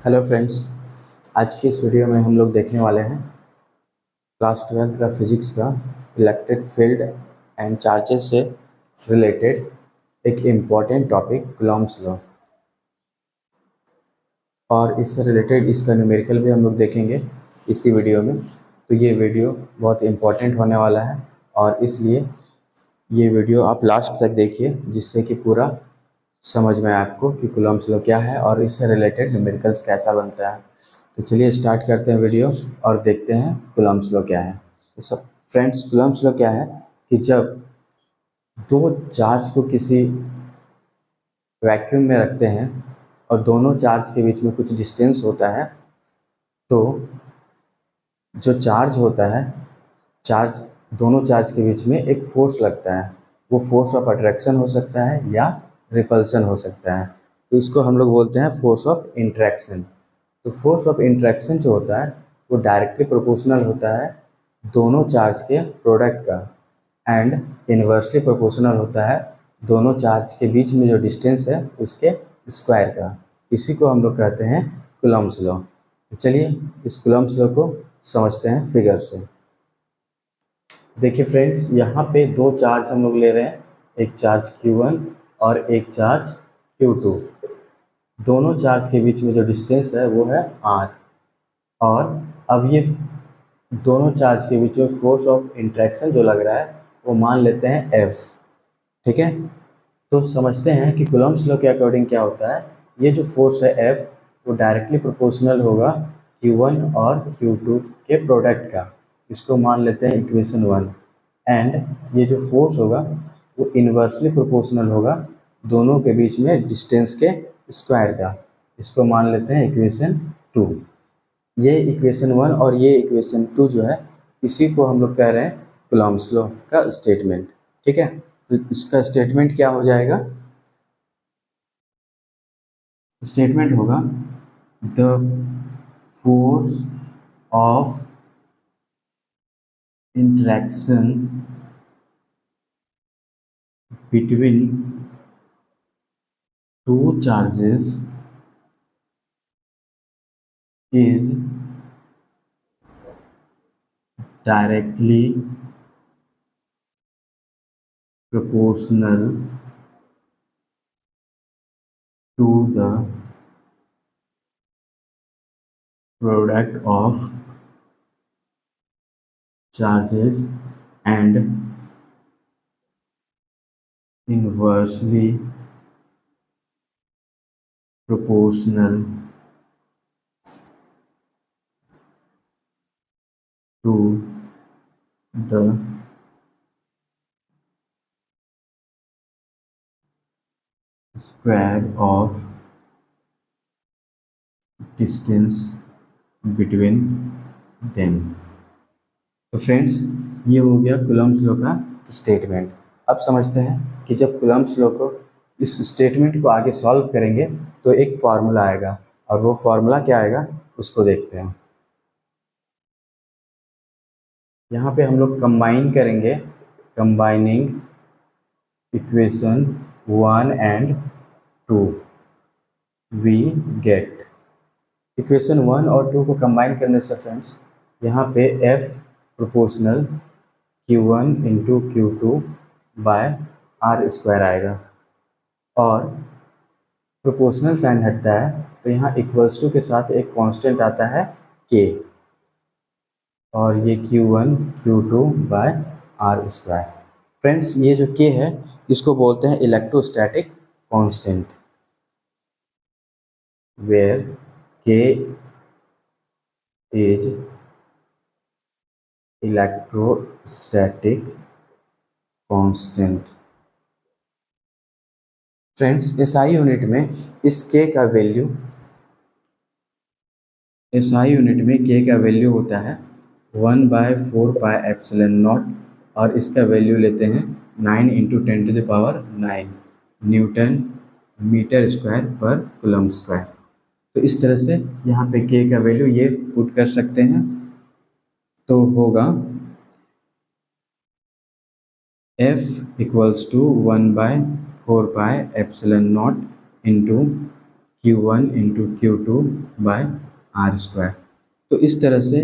Hello friends, आज की इस वीडियो में हम लोग देखने वाले हैं क्लास 12th का फिजिक्स का इलेक्ट्रिक फील्ड एंड चार्जेस से रिलेटेड एक इम्पॉर्टेंट टॉपिक कूलॉम्स लॉ, और इससे रिलेटेड इसका न्यूमेरिकल भी हम लोग देखेंगे इसी वीडियो में। तो ये वीडियो बहुत इम्पॉर्टेंट होने वाला है और इसलिए ये वीडियो आप लास्ट तक देखिए, जिससे कि पूरा समझ में आए आपको कि कूलॉम्स लॉ क्या है और इससे रिलेटेड न्यूमेरिकल्स कैसा बनता है। तो चलिए स्टार्ट करते हैं वीडियो और देखते हैं कूलॉम्स लॉ क्या है। तो सब फ्रेंड्स, कूलॉम्स लॉ क्या है कि जब दो चार्ज को किसी वैक्यूम में रखते हैं और दोनों चार्ज के बीच में कुछ डिस्टेंस होता है, तो जो चार्ज होता है, चार्ज दोनों चार्ज के बीच में एक फोर्स लगता है। वो फोर्स ऑफ अट्रैक्शन हो सकता है या रिपल्सन हो सकता है। तो इसको हम लोग बोलते हैं फोर्स ऑफ इंट्रैक्शन। तो फोर्स ऑफ इंट्रैक्शन जो होता है वो डायरेक्टली प्रोपोर्शनल होता है दोनों चार्ज के प्रोडक्ट का, एंड इन्वर्सली प्रोपोर्शनल होता है दोनों चार्ज के बीच में जो डिस्टेंस है उसके स्क्वायर का। इसी को हम लोग कहते हैं कूलॉम्स लॉ। तो चलिए इस कूलॉम्स लॉ को समझते हैं फिगर से। देखिए फ्रेंड्स, यहाँ पे दो चार्ज हम लोग ले रहे हैं, एक चार्ज Q1 और एक चार्ज Q2। दोनों चार्ज के बीच में जो डिस्टेंस है वो है R, और अब ये दोनों चार्ज के बीच में फोर्स ऑफ इंट्रैक्शन जो लग रहा है वो मान लेते हैं F। ठीक है, तो समझते हैं कि कूलॉम्स लॉ के अकॉर्डिंग क्या होता है। ये जो फोर्स है F वो डायरेक्टली प्रोपोर्शनल होगा Q1 और Q2 के प्रोडक्ट का। इसको मान लेते हैं इक्वेशन 1। एंड ये जो फोर्स होगा वो इन्वर्सली प्रोपोर्शनल होगा दोनों के बीच में डिस्टेंस के स्क्वायर का। इसको मान लेते हैं इक्वेशन 2। ये इक्वेशन 1 और ये इक्वेशन 2 जो है, इसी को हम लोग कह रहे हैं कूलॉम्स लॉ का स्टेटमेंट। ठीक है, तो इसका स्टेटमेंट क्या हो जाएगा? स्टेटमेंट होगा the force of interaction between two charges is directly proportional to the product of charges and inversely proportional to the square of distance between them। तो फ्रेंड्स, ये हो गया कूलॉम्स लॉ का स्टेटमेंट। अब समझते हैं कि जब कूलॉम्स लॉ को इस स्टेटमेंट को आगे सॉल्व करेंगे तो एक फार्मूला आएगा, और वो फार्मूला क्या आएगा उसको देखते हैं। यहाँ पे हम लोग कंबाइन करेंगे, combining equation 1 and 2 we get. Equation 1 और 2 को कंबाइन करने से फ्रेंड्स, यहाँ पे F proportional Q1 into Q2 by R square आएगा, और प्रोपोर्शनल साइन हटता है तो यहाँ इक्वल्स टू के साथ एक कांस्टेंट आता है K, और ये Q1 Q2 by R square. Friends, ये जो K है इसको बोलते हैं electrostatic constant, where K is electrostatic constant. Friends, SI unit में इस K का वैल्यू, SI यूनिट में K का वैल्यू होता है 1/4 पाई एप्सिलॉन नॉट, और इसका वैल्यू लेते हैं 9 इंटू 10⁹ न्यूटन मीटर स्क्वायर पर कूलम स्क्वायर। तो इस तरह से यहाँ पे K का वैल्यू ये पुट कर सकते हैं, तो होगा F equals to 1/4 pi epsilon nought into Q1 into Q2 by are square. तो इस तरह से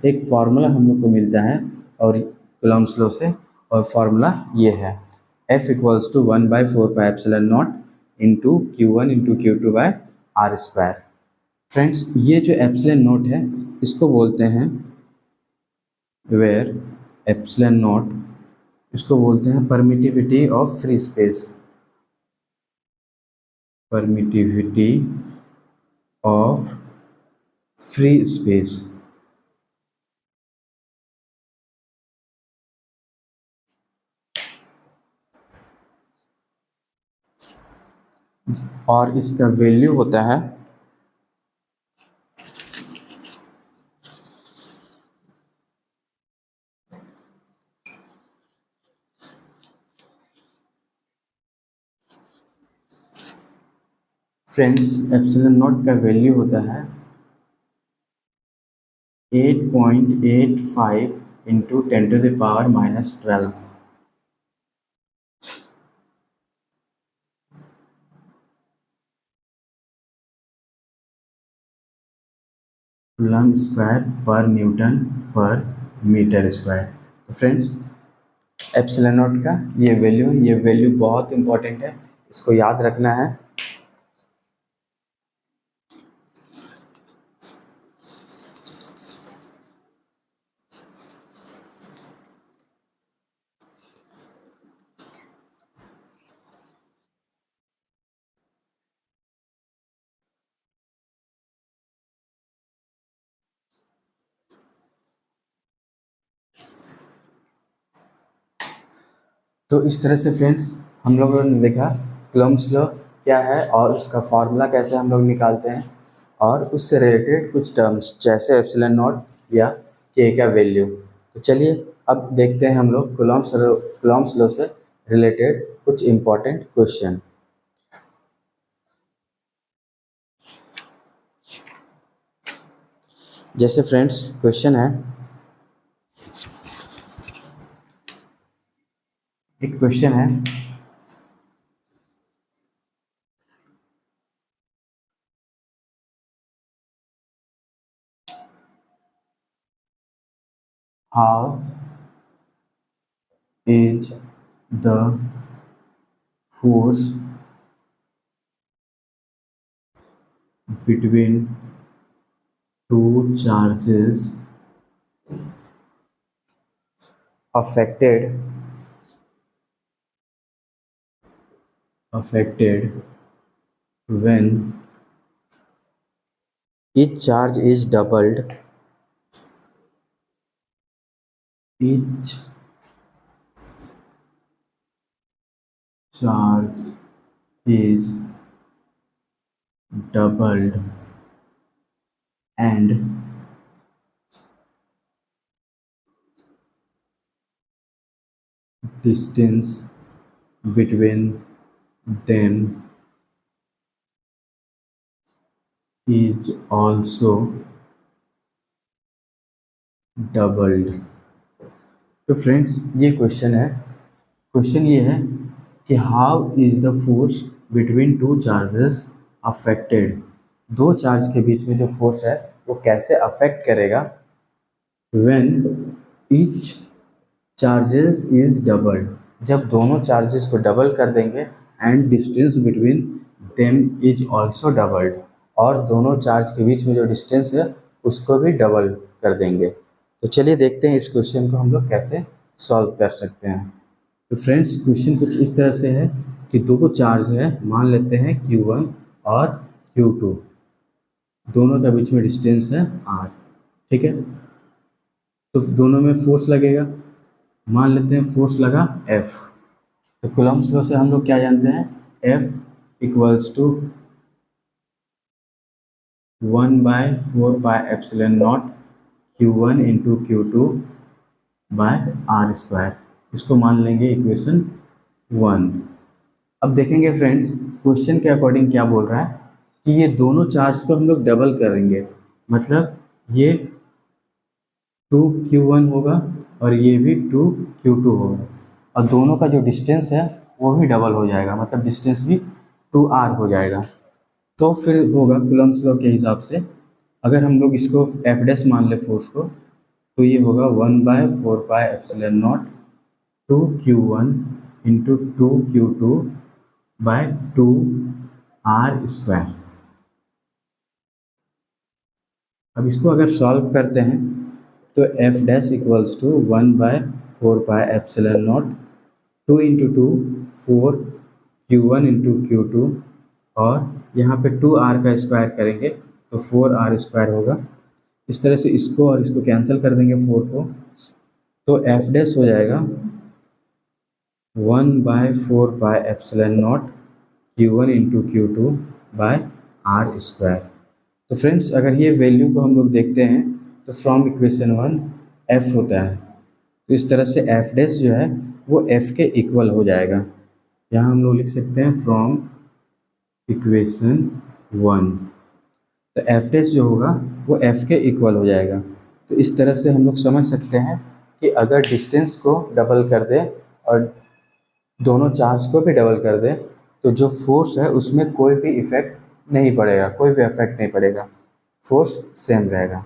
एक फार्मूला हम लोग को मिलता है और कूलम्ब्स लॉ से, और फार्मूला ये है F equals to 1/4πε0 into Q1 into Q2 by are square. Friends, ये जो एप्सिलॉन नॉट है इसको बोलते हैं वेयर एप्सिलॉन नॉट, इसको बोलते हैं permittivity of free space, permittivity of free space. और इसका वैल्यू होता है फ्रेंड्स, एप्सिलॉन नॉट का वैल्यू होता है 8.85 इंटू 10⁻⁻12 कूलम्ब स्क्वायर पर न्यूटन पर मीटर स्क्वायर। तो फ्रेंड्स, एप्सिलॉन नॉट का ये वैल्यू बहुत इंपॉर्टेंट है, इसको याद रखना है। तो इस तरह से फ्रेंड्स हम लोगों ने देखा कूलम्ब्स लॉ क्या है और उसका फार्मूला कैसे हम लोग निकालते हैं, और उससे रिलेटेड कुछ टर्म्स जैसे एप्सिलॉन नॉट या के का वैल्यू। तो चलिए अब देखते हैं हम लोग कूलम्ब्स लॉ से रिलेटेड कुछ इम्पोर्टेंट क्वेश्चन। जैसे फ्रेंड्स क्वेश्चन है, एक क्वेश्चन है how is the force between two charges affected when each charge is doubled, each charge is doubled and distance between them is also doubled। तो friends ये question है, question ये है कि how is the force between two charges affected, दो charge के बीच में जो फोर्स है वो कैसे अफेक्ट करेगा when each charges is doubled, जब दोनों चार्जेस को डबल कर देंगे, and distance between them is also doubled, और दोनों चार्ज के बीच में जो डिस्टेंस है उसको भी डबल कर देंगे। तो चलिए देखते हैं इस क्वेश्चन को हम लोग कैसे सॉल्व कर सकते हैं। तो फ्रेंड्स क्वेश्चन कुछ इस तरह से है कि दो चार्ज है, मान लेते हैं Q1 और Q2, दोनों के बीच में डिस्टेंस है R, ठीक है। तो दोनों में फोर्स लगेगा, मान लेते हैं फोर्स लगा F। तो कूलम्ब्स लॉ से हम लोग क्या जानते हैं, F equals to 1/4πε0 Q1 into Q2 by are square, इसको मान लेंगे इक्वेशन 1। अब देखेंगे फ्रेंड्स क्वेश्चन के अकॉर्डिंग क्या बोल रहा है कि ये दोनों चार्ज को हम लोग डबल करेंगे, मतलब ये 2Q1 होगा और ये भी 2Q2 होगा, और दोनों का जो डिस्टेंस है वो भी डबल हो जाएगा, मतलब डिस्टेंस भी 2R हो जाएगा। तो फिर होगा कूलम्ब्स लॉ के हिसाब से, अगर हम लोग इसको एफ डैश मान ले फोर्स को, तो ये होगा 1/4πε0 2q1 इंटू 2q2/2r²। अब इसको अगर सॉल्व करते हैं तो F dash equals to 1/4πε0 2 into 2 4 q1 into q2, और यहाँ पे 2r का स्क्वायर करेंगे तो 4r² होगा। इस तरह से इसको और इसको कैंसिल कर देंगे 4 को, तो एफ डैश हो जाएगा 1/4πε0 q1 इंटू q2/r²। तो फ्रेंड्स, अगर ये वैल्यू को हम लोग देखते हैं तो फ्रॉम इक्वेशन 1 f होता है, तो इस तरह से एफ डैश जो है वो f के इक्वल हो जाएगा। यहाँ हम लोग लिख सकते हैं फ्रॉम इक्वेशन 1, तो एफ डैश जो होगा वो f के इक्वल हो जाएगा। तो इस तरह से हम लोग समझ सकते हैं कि अगर डिस्टेंस को डबल कर दे और दोनों चार्ज को भी डबल कर दे तो जो फोर्स है उसमें कोई भी इफेक्ट नहीं पड़ेगा, कोई भी इफेक्ट नहीं पड़ेगा, फोर्स सेम रहेगा।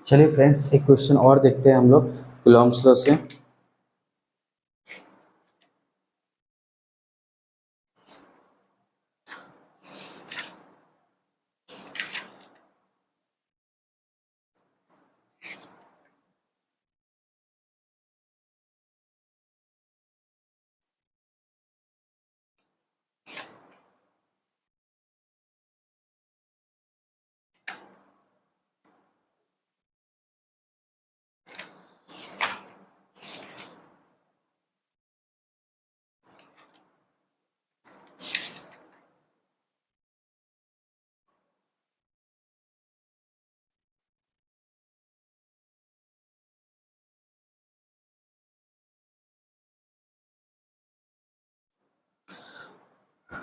चलिए फ्रेंड्स, एक क्वेश्चन और देखते हैं हम लोग कूलॉम्ब्स लॉ से।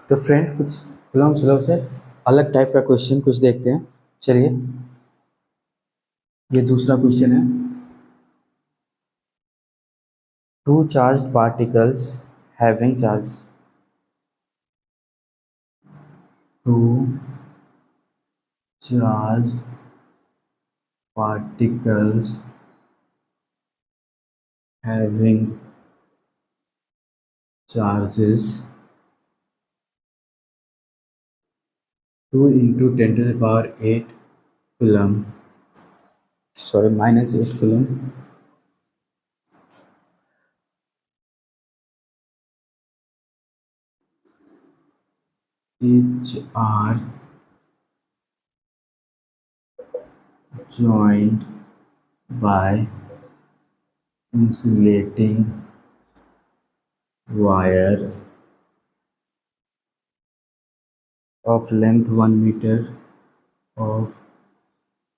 तो फ्रेंड, कुछ कूलॉम्ब्स लॉ से अलग टाइप का क्वेश्चन कुछ देखते हैं। चलिए, ये दूसरा क्वेश्चन है। Two charged particles having charge, two charged particles having charges 2 into 10 to the power 8 coulomb, sorry, minus 8 coulomb, each are joined by insulating wire of length 1 meter, of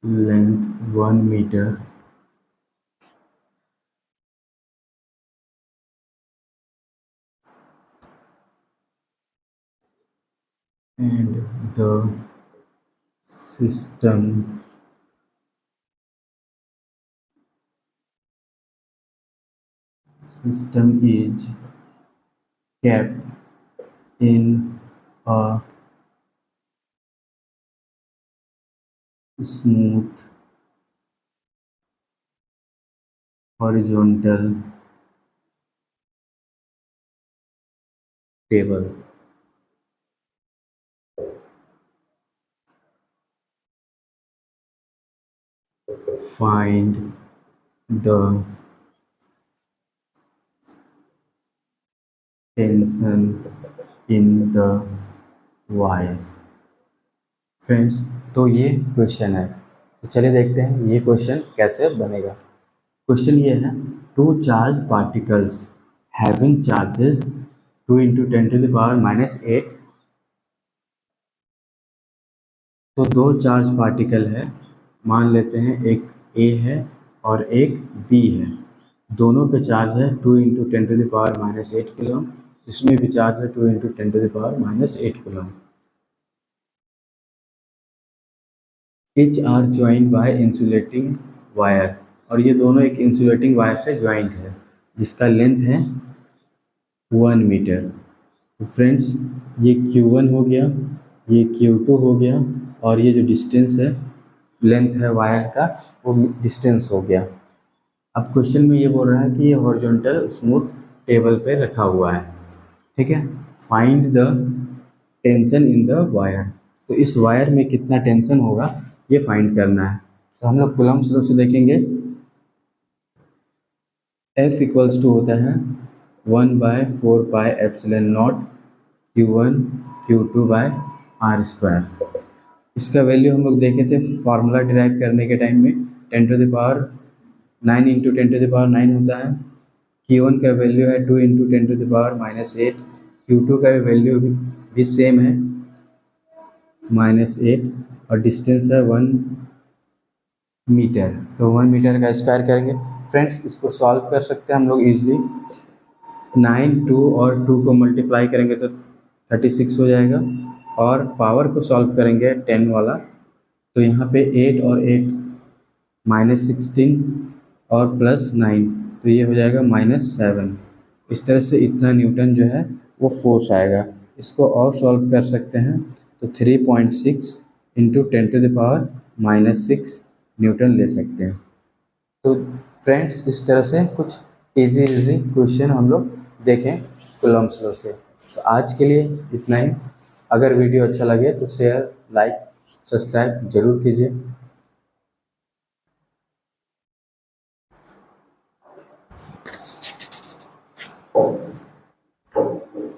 length 1 meter, and the system is kept in a smooth horizontal table. Find the tension in the wire. Friends, तो ये question है, तो चलिए देखते हैं ये question कैसे बनेगा। क्वेश्चन ये है, two charge particles having charges 2 into 10 to the power -8, तो दो चार्ज पार्टिकल है, मान लेते हैं एक ए है और एक बी है, दोनों पे चार्ज है 2 इंटू 10⁻⁻8 कूलम, इसमें भी चार्ज है 2 into 10⁻⁸ coulomb. Each are joined by insulating wire, और ये दोनों एक इंसुलेटिंग वायर से ज्वाइंट है जिसका लेंथ है 1 मीटर। तो फ्रेंड्स ये Q1 हो गया, ये Q2 हो गया, और ये जो डिस्टेंस है, लेंथ है वायर का, वो डिस्टेंस हो गया। अब क्वेश्चन में ये बोल रहा है कि ये हॉरिजॉन्टल स्मूथ टेबल पे रखा हुआ है, ठीक है। Find the tension in the wire, तो इस वायर में कितना टेंशन होगा ये फाइंड करना है। तो हम लोग कूलम्ब्स लॉ से देखेंगे, F इक्वल्स टू होता है 1/4πε0 Q1 Q2 by are square. इसका वैल्यू हम लोग देखे थे फार्मूला डिराइव करने के टाइम में, 10⁹ इंटू 10⁹ होता है। Q1 का वैल्यू है 2 इंटू 10⁻⁸, Q2 का वैल्यू भी सेम है -8, और डिस्टेंस है 1 मीटर। तो 1 मीटर का स्क्वायर करेंगे। फ्रेंड्स इसको सॉल्व कर सकते हैं हम लोग इजीली, 9 2 और 2 को मल्टीप्लाई करेंगे तो 36 हो जाएगा, और पावर को सॉल्व करेंगे 10 वाला, तो यहाँ पे 8 और 8 -16 और +9, तो ये हो जाएगा -7। इस तरह से इतना न्यूटन जो है वो फोर्स आएगा। इसको और सॉल्व कर सकते हैं तो 3.6 इंटू 10⁻⁻6 न्यूटन ले सकते हैं। तो फ्रेंड्स इस तरह से कुछ इजी क्वेश्चन हम लोग देखें कूलम्ब्स लॉ से। तो आज के लिए इतना ही। अगर वीडियो अच्छा लगे तो शेयर, लाइक, सब्सक्राइब जरूर कीजिए।